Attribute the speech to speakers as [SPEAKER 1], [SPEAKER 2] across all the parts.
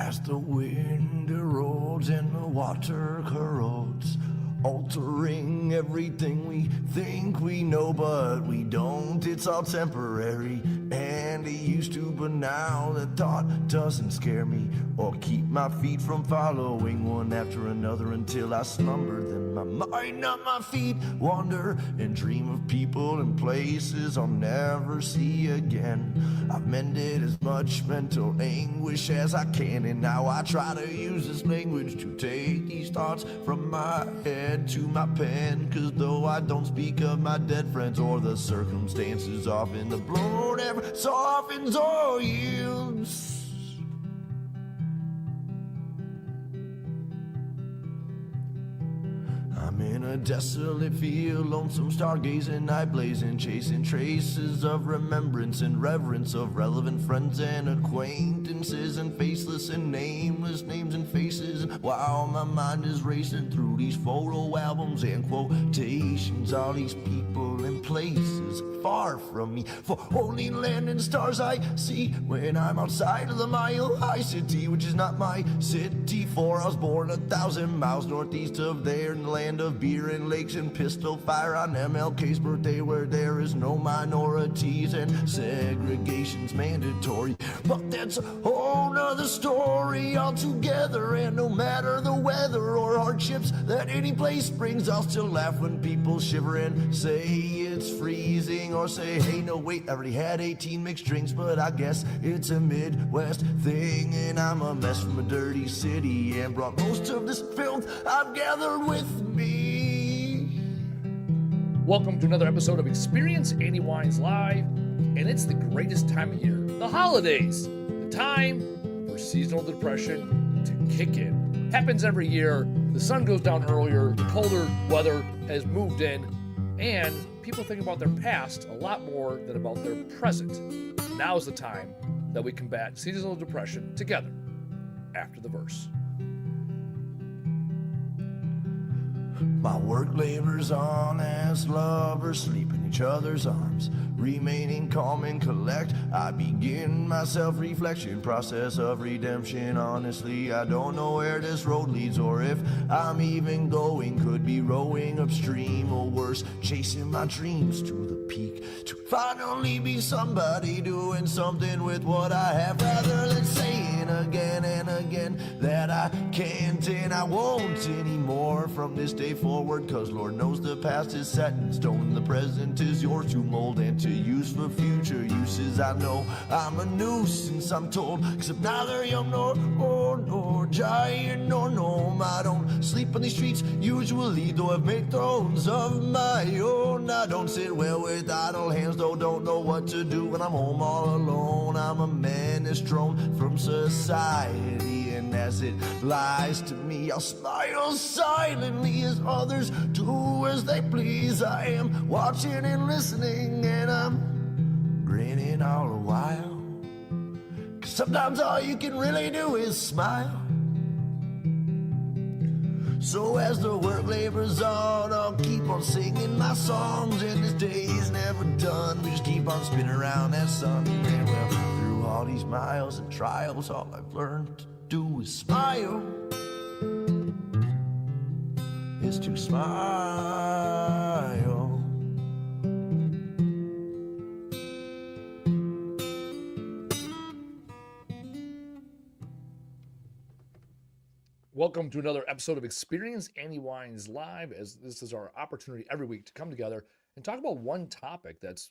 [SPEAKER 1] As the wind erodes and the water corrodes, altering everything we think we know, but we don't. It's all temporary, and it used to, but now the thought doesn't scare me or keep my feet from following one after another until I slumber. Then my mind, not my feet, wander and dream of people and places I'll never see again. I've mended as much mental anguish as I can, and now I try to use this language to take these thoughts from my head to my pen. Cause though I don't speak of my dead friends or the circumstances, often the blow never softens or yields. I'm in a desolate field, lonesome stargazing, night blazing, chasing traces of remembrance and reverence of relevant friends and acquaintances, and faceless and nameless names and faces. And while my mind is racing through these photo albums and quotations, all these people and places far from me, for only land and stars I see when I'm outside of the mile-high city, which is not my city, for I was born 1,000 miles northeast of there, in the land of beer and lakes and pistol fire on MLK's birthday, where there is no minorities and segregation's mandatory. But that's a whole nother story altogether, and no matter the weather or hardships that any place brings, I'll still laugh when people shiver and say it's freezing, or say, hey, no, wait, I already had 18 mixed drinks, but I guess it's a Midwest thing, and I'm a mess from a dirty city and brought most of this filth I've gathered with me.
[SPEAKER 2] Welcome to another episode of Experience Andy Weins Live, and it's the greatest time of year, the holidays, the time for seasonal depression to kick in. Happens every year, the sun goes down earlier, the colder weather has moved in, and people think about their past a lot more than about their present. Now's the time that we combat seasonal depression together after the verse.
[SPEAKER 1] My work labors on as lovers sleep in each other's arms, remaining calm and collect. I begin my self-reflection process of redemption. Honestly, I don't know where this road leads, or if I'm even going. Could be rowing upstream, or worse, chasing my dreams to the peak, to finally be somebody doing something with what I have, rather than saying again and again that I can't and I won't anymore from this day forward. Cause Lord knows the past is set in stone, the present is yours to mold and to use for future uses. I know I'm a nuisance, I'm told, except neither young nor old, nor giant nor gnome. I don't sleep on these streets usually, though I've made thrones of my own. I don't sit well with idle hands, though don't know what to do when I'm home all alone. I'm a menace thrown from society, and as it lies to me, I'll smile silently as others do as they please. I am watching and listening, and I'm grinning all the while. 'Cause sometimes all you can really do is smile. So as the work labors on, I'll keep on singing my songs, and this day is never done. We just keep on spinning around that sun, and well, through all these miles and trials, all I've learned to do is smile. Is to smile.
[SPEAKER 2] Welcome to another episode of Experience Andy Weins Live, as this is our opportunity every week to come together and talk about one topic that's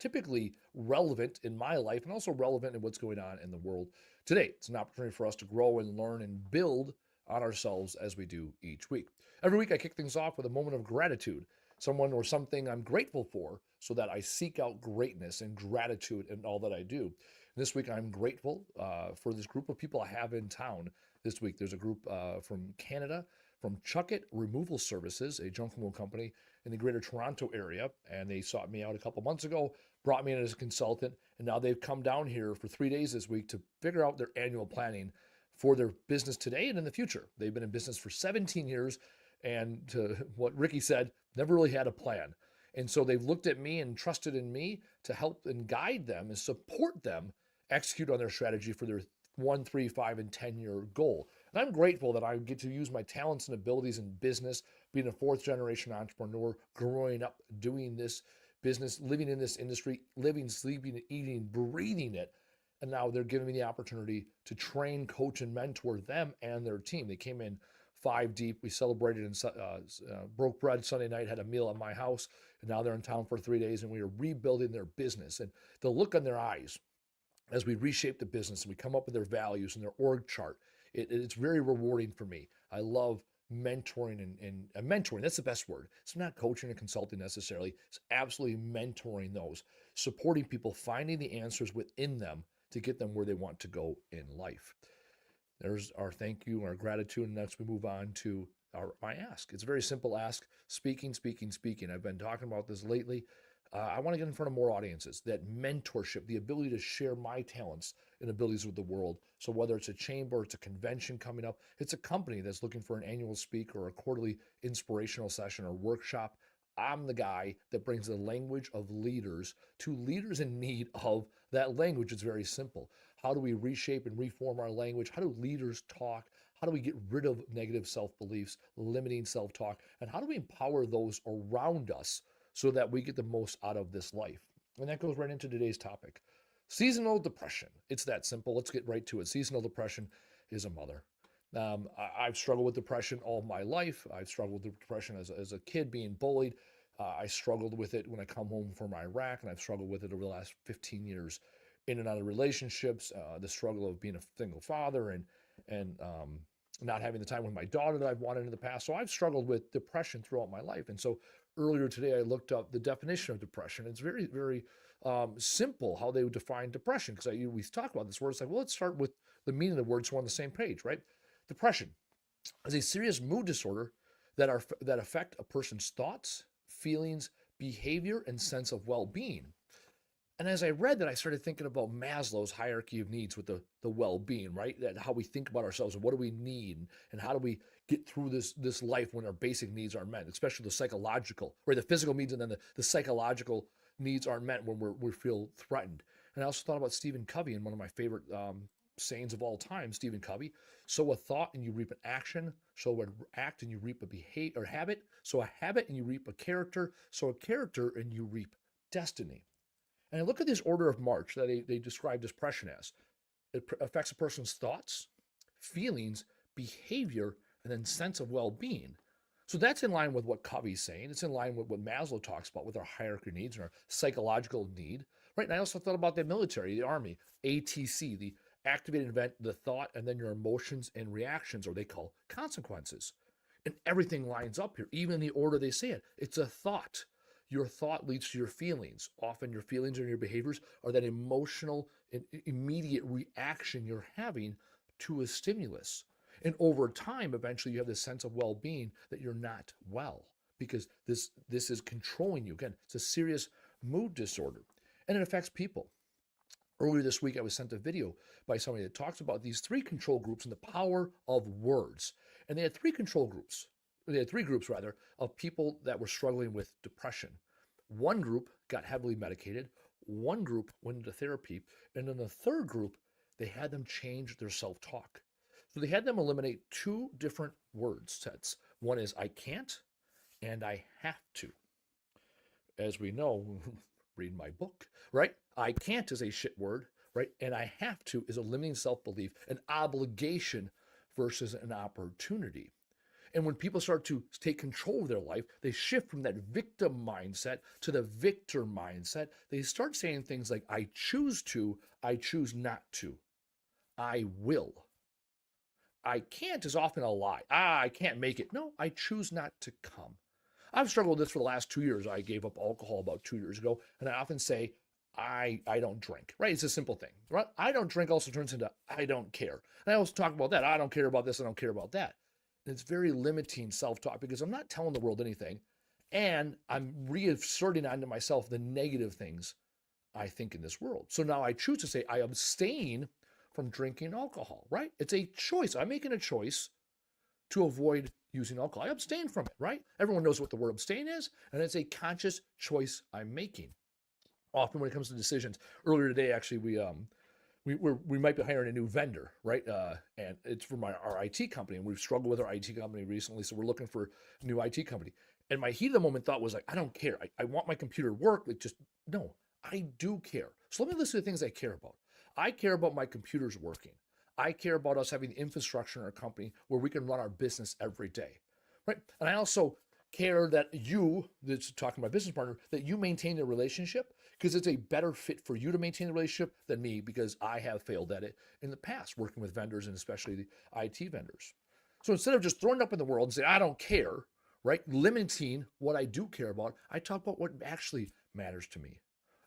[SPEAKER 2] typically relevant in my life and also relevant in what's going on in the world today. It's an opportunity for us to grow and learn and build on ourselves as we do each week. Every week I kick things off with a moment of gratitude, someone or something I'm grateful for, so that I seek out greatness and gratitude in all that I do. And this week I'm grateful for this group of people I have in town. This week there's a group from Canada, from Chuck It Removal Services, a junk removal company in the greater Toronto area, and they sought me out a couple months ago, brought me in as a consultant, and now they've come down here for 3 days this week to figure out their annual planning for their business today and in the future. They've been in business for 17 years, and to what Ricky said, never really had a plan. And so they've looked at me and trusted in me to help and guide them and support them execute on their strategy for their 1, 3, 5, and 10-year goal. And I'm grateful that I get to use my talents and abilities in business, being a fourth generation entrepreneur, growing up doing this business, living in this industry, living, sleeping, eating, breathing it. And now they're giving me the opportunity to train, coach, and mentor them and their team. They came in 5 deep. We celebrated and broke bread Sunday night, had a meal at my house, and now they're in town for 3 days, and we are rebuilding their business. And the look on their eyes as we reshape the business and we come up with their values and their org chart, it's very rewarding for me. I love mentoring and mentoring. That's the best word. It's not coaching and consulting necessarily. It's absolutely mentoring those, supporting people, finding the answers within them to get them where they want to go in life. There's our thank you and our gratitude. And next we move on to my ask. It's a very simple ask. Speaking. I've been talking about this lately. I want to get in front of more audiences. That mentorship, the ability to share my talents and abilities with the world. So whether it's a chamber, it's a convention coming up, it's a company that's looking for an annual speaker or a quarterly inspirational session or workshop, I'm the guy that brings the language of leaders to leaders in need of that language. It's very simple. How do we reshape and reform our language? How do leaders talk? How do we get rid of negative self-beliefs, limiting self-talk? And how do we empower those around us so that we get the most out of this life? And that goes right into today's topic. Seasonal depression. It's that simple. Let's get right to it. Seasonal depression is a mother. I've struggled with depression all my life. I've struggled with depression as a kid being bullied. I struggled with it when I come home from Iraq, and I've struggled with it over the last 15 years in and out of relationships, the struggle of being a single father and not having the time with my daughter that I've wanted in the past. So I've struggled with depression throughout my life. And so earlier today, I looked up the definition of depression. It's very, very simple how they would define depression, because we talk about this word. It's like, well, let's start with the meaning of the word so we're on the same page, right? Depression is a serious mood disorder that affect a person's thoughts, feelings, behavior, and sense of well-being. And as I read that, I started thinking about Maslow's hierarchy of needs with the well-being, right? That how we think about ourselves and what do we need and how do we get through this life when our basic needs aren't met, especially the psychological, right? The physical needs and then the psychological needs aren't met when we feel threatened. And I also thought about Stephen Covey and one of my favorite sayings of all time, Stephen Covey: sow a thought and you reap an action, sow an act and you reap a behavior or habit, sow a habit and you reap a character, sow a character and you reap destiny. And I look at this order of march that they describe depression as. It affects a person's thoughts, feelings, behavior, and then sense of well-being. So that's in line with what Covey's saying. It's in line with what Maslow talks about with our hierarchy needs and our psychological need, right? And I also thought about the military, the Army, ATC, the activated event, the thought, and then your emotions and reactions, or they call consequences. And everything lines up here, even in the order they say it. It's a thought. Your thought leads to your feelings. Often your feelings and your behaviors are that emotional and immediate reaction you're having to a stimulus. And over time, eventually you have this sense of well-being that you're not well because this is controlling you. Again, it's a serious mood disorder, and it affects people. Earlier this week, I was sent a video by somebody that talks about these 3 control groups and the power of words. And they had 3 control groups. They had 3 groups, rather, of people that were struggling with depression. One group got heavily medicated. One group went into therapy. And in the third group, they had them change their self-talk. So they had them eliminate 2 different word sets. One is I can't and I have to. As we know, read my book, right? I can't is a shit word, right? And I have to is a limiting self-belief, an obligation versus an opportunity. And when people start to take control of their life, they shift from that victim mindset to the victor mindset. They start saying things like, I choose to, I choose not to, I will. I can't is often a lie. I can't make it. No, I choose not to come. I've struggled with this for the last 2 years. I gave up alcohol about 2 years ago, and I often say, I don't drink, right? It's a simple thing, right? I don't drink also turns into I don't care. And I always talk about that. I don't care about this. I don't care about that. And it's very limiting self-talk because I'm not telling the world anything, and I'm reasserting onto myself the negative things I think in this world. So now I choose to say I abstain from drinking alcohol, right? It's a choice. I'm making a choice to avoid using alcohol. I abstain from it, right? Everyone knows what the word abstain is, and it's a conscious choice I'm making. Often when it comes to decisions, earlier today, actually, we we might be hiring a new vendor, right? And it's from our IT company, and we've struggled with our IT company recently, so we're looking for a new IT company. And my heat of the moment thought was like, I don't care. I want my computer to work. Like, just no, I do care. So let me list the things I care about. I care about my computers working. I care about us having the infrastructure in our company where we can run our business every day, right? And I also care that you, that's talking to my business partner, that you maintain the relationship, because it's a better fit for you to maintain the relationship than me, because I have failed at it in the past working with vendors, and especially the IT vendors. So instead of just throwing it up in the world and saying, I don't care, right? Limiting what I do care about, I talk about what actually matters to me.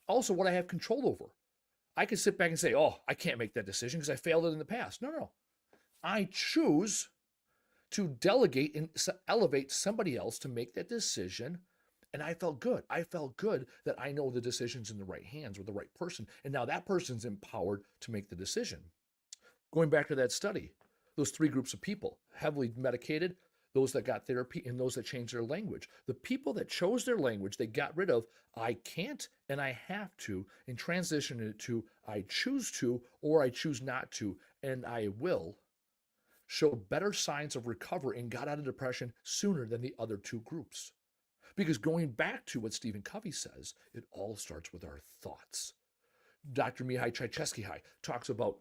[SPEAKER 2] Also, what I have control over. I can sit back and say, oh, I can't make that decision because I failed it in the past. No, no. I choose to delegate and elevate somebody else to make that decision. And I felt good. I felt good that I know the decision's in the right hands with the right person. And now that person's empowered to make the decision. Going back to that study, those three groups of people, heavily medicated, those that got therapy, and those that changed their language. The people that chose their language, they got rid of I can't and I have to, and transitioned it to I choose to, or I choose not to, and I will, show better signs of recovery and got out of depression sooner than the other two groups. Because going back to what Stephen Covey says, it all starts with our thoughts. Dr. Mihai Csikszentmihalyi talks about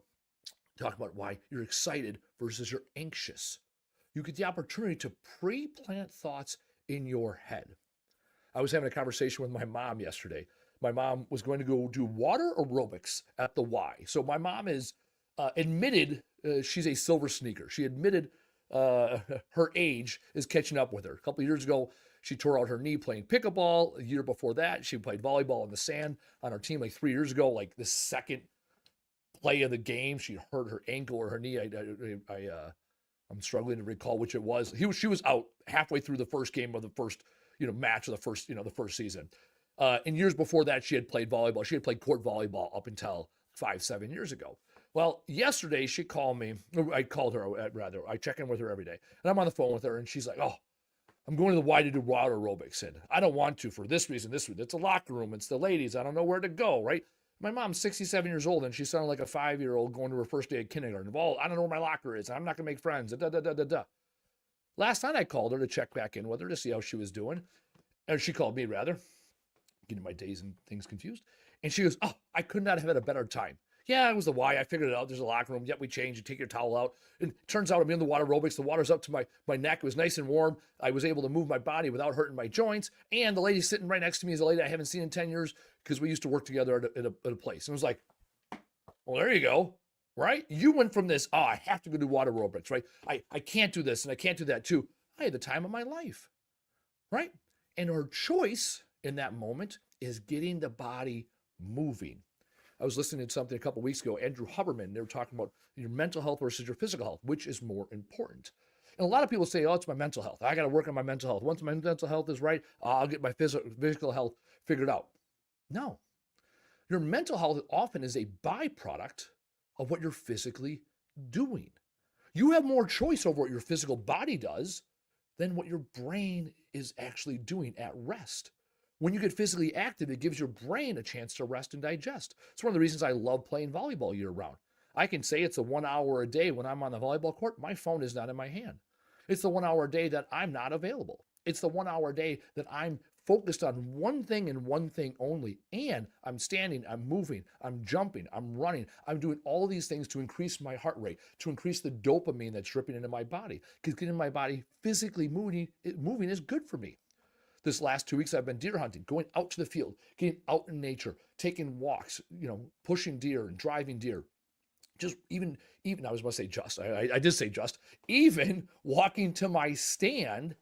[SPEAKER 2] why you're excited versus you're anxious. You get the opportunity to pre-plant thoughts in your head. I was having a conversation with my mom yesterday. My mom was going to go do water aerobics at the Y. So my mom is admitted she's a silver sneaker. She admitted her age is catching up with her. A couple of years ago, she tore out her knee playing pickleball. A year before that, she played volleyball in the sand on our team. Like 3 years ago, like the second play of the game, she hurt her ankle or her knee. I'm struggling to recall which it was. She was out halfway through the first game of the first, match of the first season. And years before that, she had played volleyball. She had played court volleyball up until 5-7 years ago. Well, yesterday she called me. I called her, rather. I check in with her every day. And I'm on the phone with her, and she's like, oh, I'm going to the Y to do water aerobics. And I don't want to for this reason. It's a locker room. It's the ladies. I don't know where to go, right? My mom's 67 years old, and she sounded like a 5-year-old going to her first day of kindergarten. Well, I don't know where my locker is. I'm not going to make friends. Last night I called her to check back in with her to see how she was doing. Or she called me, rather. Getting my days and things confused. And she goes, oh, I could not have had a better time. Yeah, it was the Y. I figured it out. There's a locker room. Yep, we change. You take your towel out. And it turns out I'm in the water aerobics. The water's up to my neck. It was nice and warm. I was able to move my body without hurting my joints. And the lady sitting right next to me is a lady I haven't seen in 10 years because we used to work together at a place. And it was like, well, there you go, right? You went from this, oh, I have to go do water aerobics, right? I can't do this and I can't do that too. I had the time of my life, right? And her choice in that moment is getting the body moving. I was listening to something a couple of weeks ago, Andrew Huberman, they were talking about your mental health versus your physical health, which is more important. And a lot of people say, oh, it's my mental health. I got to work on my mental health. Once my mental health is right, I'll get my physical health figured out. No. Your mental health often is a byproduct of what you're physically doing. You have more choice over what your physical body does than what your brain is actually doing at rest. When you get physically active, it gives your brain a chance to rest and digest. It's one of the reasons I love playing volleyball year round. I can say it's a 1 hour a day when I'm on the volleyball court, my phone is not in my hand. It's the 1 hour a day that I'm not available. It's the 1 hour a day that I'm focused on one thing and one thing only. And I'm standing, I'm moving, I'm jumping, I'm running. I'm doing all these things to increase my heart rate, to increase the dopamine that's dripping into my body. Because getting my body physically moving is good for me. This last 2 weeks, I've been deer hunting, going out to the field, getting out in nature, taking walks, pushing deer and driving deer. Just even I was going to say just, I did say just, even walking to my stand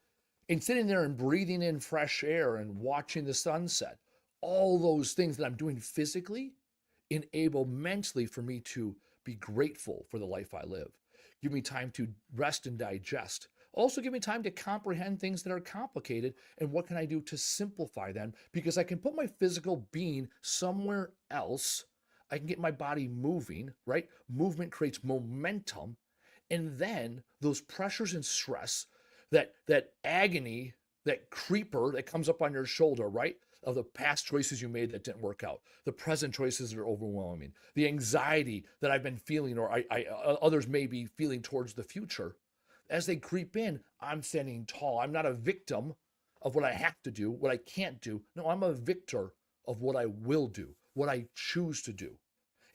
[SPEAKER 2] and sitting there and breathing in fresh air and watching the sunset. All those things that I'm doing physically enable mentally for me to be grateful for the life I live. Give me time to rest and digest. Also give me time to comprehend things that are complicated and what can I do to simplify them, because I can put my physical being somewhere else. I can get my body moving, right? Movement creates momentum. And then those pressures and stress, that agony, that creeper that comes up on your shoulder, right? of the past choices you made that didn't work out, the present choices that are overwhelming, the anxiety that I've been feeling or others may be feeling towards the future. As they creep in, I'm standing tall. I'm not a victim of what I have to do, what I can't do. No, I'm a victor of what I will do, what I choose to do.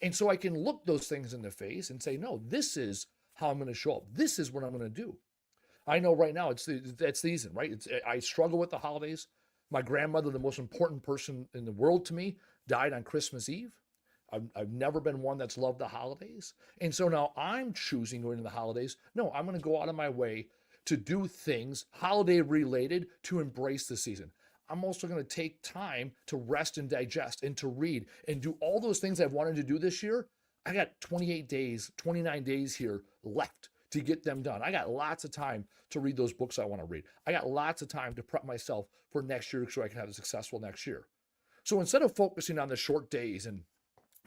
[SPEAKER 2] And so I can look those things in the face and say, no, this is how I'm going to show up. This is what I'm going to do. I know right now it's that season, right? I struggle with the holidays. My grandmother, the most important person in the world to me, died on Christmas Eve. I've never been one that's loved the holidays. And so now I'm choosing going into the holidays. No, I'm going to go out of my way to do things holiday related to embrace the season. I'm also going to take time to rest and digest and to read and do all those things I've wanted to do this year. I got 28 days, 29 days here left to get them done. I got lots of time to read those books I want to read. I got lots of time to prep myself for next year so I can have a successful next year. So instead of focusing on the short days and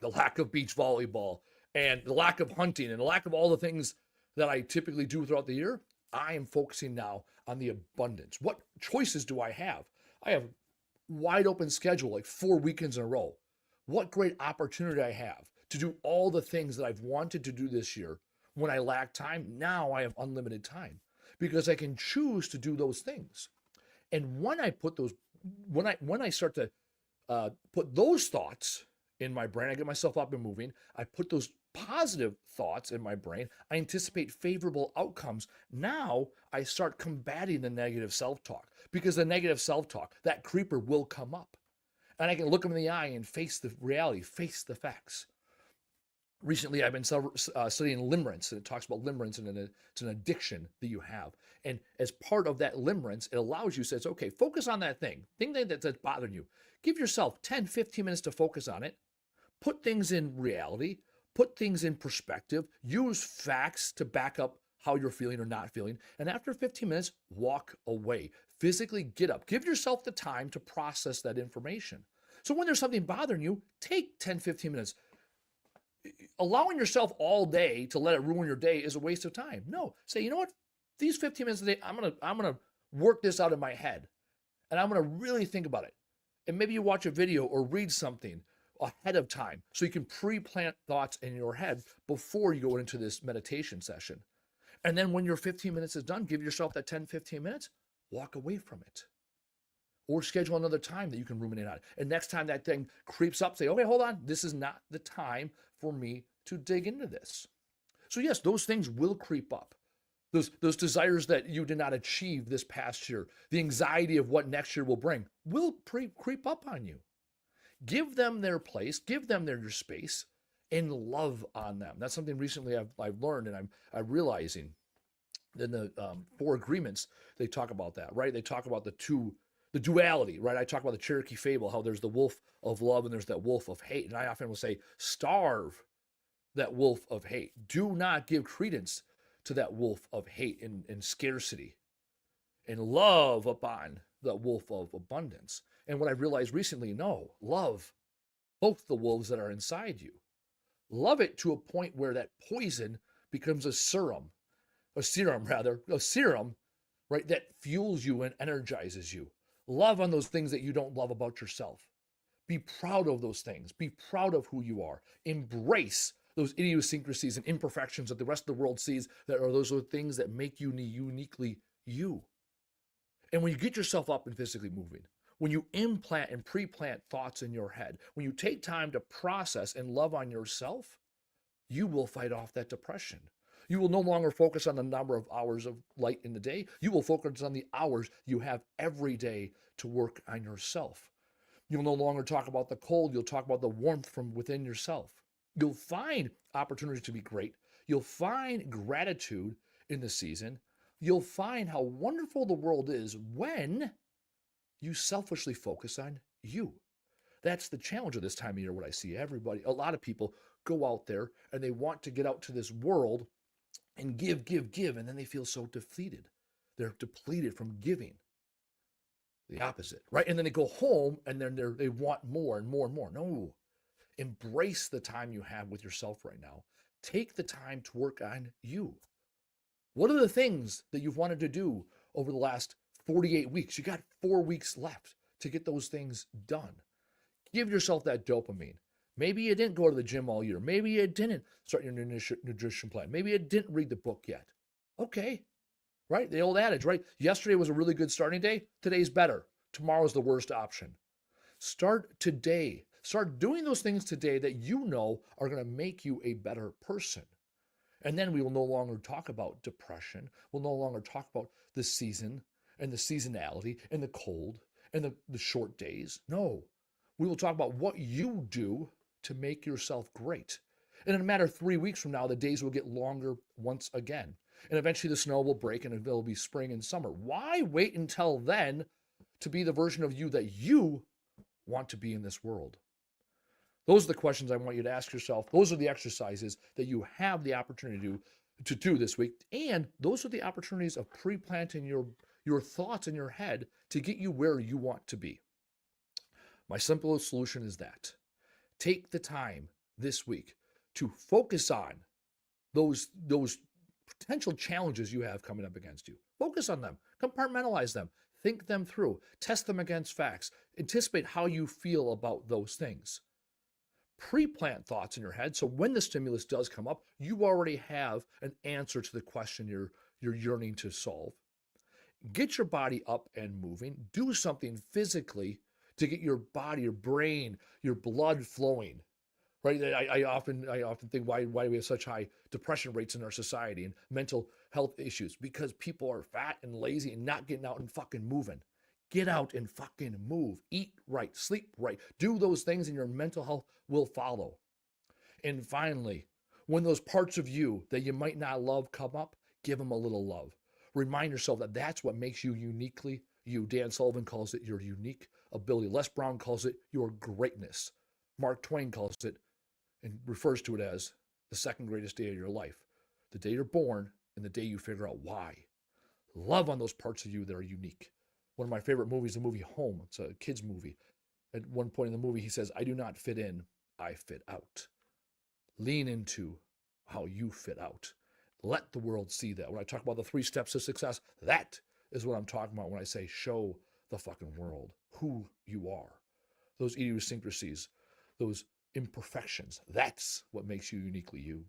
[SPEAKER 2] the lack of beach volleyball and the lack of hunting and the lack of all the things that I typically do throughout the year, I am focusing now on the abundance. What choices do I have? I have wide open schedule, like 4 weekends in a row. What great opportunity I have to do all the things that I've wanted to do this year. When I lack time, now I have unlimited time because I can choose to do those things. And when I put those, when I start to put those thoughts in my brain, I get myself up and moving. I put those positive thoughts in my brain. I anticipate favorable outcomes. Now I start combating the negative self-talk because the negative self-talk, that creeper will come up. And I can look him in the eye and face the reality, face the facts. Recently, I've been studying limerence, and it talks about limerence, and it's an addiction that you have. And as part of that limerence, it allows you, says, okay, focus on that thing that's bothering you. Give yourself 10, 15 minutes to focus on it. Put things in reality, put things in perspective, use facts to back up how you're feeling or not feeling. And after 15 minutes, walk away. Physically get up. Give yourself the time to process that information. So when there's something bothering you, take 10, 15 minutes. Allowing yourself all day to let it ruin your day is a waste of time. No, say, you know what? These 15 minutes a day, I'm gonna work this out in my head, and I'm gonna really think about it. And maybe you watch a video or read something ahead of time so you can pre-plant thoughts in your head before you go into this meditation session. And then when your 15 minutes is done, give yourself that 10, 15 minutes, walk away from it. Or schedule another time that you can ruminate on it. And next time that thing creeps up, say, okay, hold on, this is not the time for me to dig into this. So yes, those things will creep up. Those desires that you did not achieve this past year, the anxiety of what next year will bring, will creep up on you. Give them their place, give them their space, and love on them. That's something recently I've learned, and I'm realizing. In the 4 agreements, they talk about that, right? They talk about the duality, right? I talk about the Cherokee fable, how there's the wolf of love and there's that wolf of hate. And I often will say, starve that wolf of hate. Do not give credence to that wolf of hate and scarcity, and love upon the wolf of abundance. And what I realized recently, no, love both the wolves that are inside you. Love it to a point where that poison becomes a serum, right? That fuels you and energizes you. Love on those things that you don't love about yourself. Be proud of those things. Be proud of who you are. Embrace those idiosyncrasies and imperfections that the rest of the world sees, that are those things that make you uniquely you. And when you get yourself up and physically moving, when you implant and pre-plant thoughts in your head, when you take time to process and love on yourself, you will fight off that depression. You will no longer focus on the number of hours of light in the day. You will focus on the hours you have every day to work on yourself. You'll no longer talk about the cold. You'll talk about the warmth from within yourself. You'll find opportunities to be great. You'll find gratitude in the season. You'll find how wonderful the world is when you selfishly focus on you. That's the challenge of this time of year. What I see everybody, a lot of people go out there and they want to get out to this world and give, and then they feel so defeated. They're depleted from giving. The opposite, right? And then they go home and then they want more and more and more. No, embrace the time you have with yourself right now. Take the time to work on you. What are the things that you've wanted to do over the last 48 weeks? You got 4 weeks left to get those things done. Give yourself that dopamine. Maybe you didn't go to the gym all year. Maybe you didn't start your nutrition plan. Maybe you didn't read the book yet. Okay, right? The old adage, right? Yesterday was a really good starting day. Today's better. Tomorrow's the worst option. Start today. Start doing those things today that you know are going to make you a better person. And then we will no longer talk about depression. We'll no longer talk about the season and the seasonality and the cold and the short days. No, we will talk about what you do to make yourself great. And in a matter of 3 weeks from now, the days will get longer once again. And eventually the snow will break and it'll be spring and summer. Why wait until then to be the version of you that you want to be in this world? Those are the questions I want you to ask yourself. Those are the exercises that you have the opportunity to do this week. And those are the opportunities of pre-planting your thoughts in your head to get you where you want to be. My simplest solution is that. Take the time this week to focus on those potential challenges you have coming up against you. Focus on them. Compartmentalize them. Think them through. Test them against facts. Anticipate how you feel about those things. Pre-plant thoughts in your head so when the stimulus does come up, you already have an answer to the question you're yearning to solve. Get your body up and moving. Do something physically to get your body, your brain, your blood flowing. Right? I often think why do we have such high depression rates in our society and mental health issues? Because people are fat and lazy and not getting out and fucking moving. Get out and fucking move. Eat right, sleep right. Do those things and your mental health will follow. And finally, when those parts of you that you might not love come up, give them a little love. Remind yourself that that's what makes you uniquely you. Dan Sullivan calls it your unique ability. Les Brown calls it your greatness. Mark Twain calls it and refers to it as the second greatest day of your life. The day you're born and the day you figure out why. Love on those parts of you that are unique. One of my favorite movies, the movie Home. It's a kid's movie. At one point in the movie, he says, I do not fit in, I fit out. Lean into how you fit out. Let the world see that. When I talk about the 3 steps to success, that is what I'm talking about when I say show the fucking world who you are. Those idiosyncrasies, those imperfections, that's what makes you uniquely you.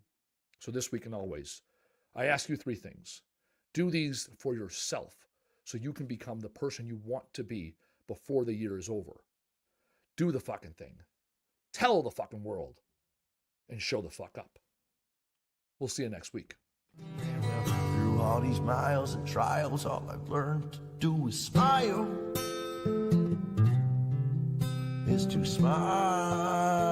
[SPEAKER 2] So this week and always, I ask you 3 things. Do these for yourself so you can become the person you want to be before the year is over. Do the fucking thing. Tell the fucking world. And show the fuck up. We'll see you next week.
[SPEAKER 1] Through all these miles and trials, all I've learned to do is smile. Is to smile.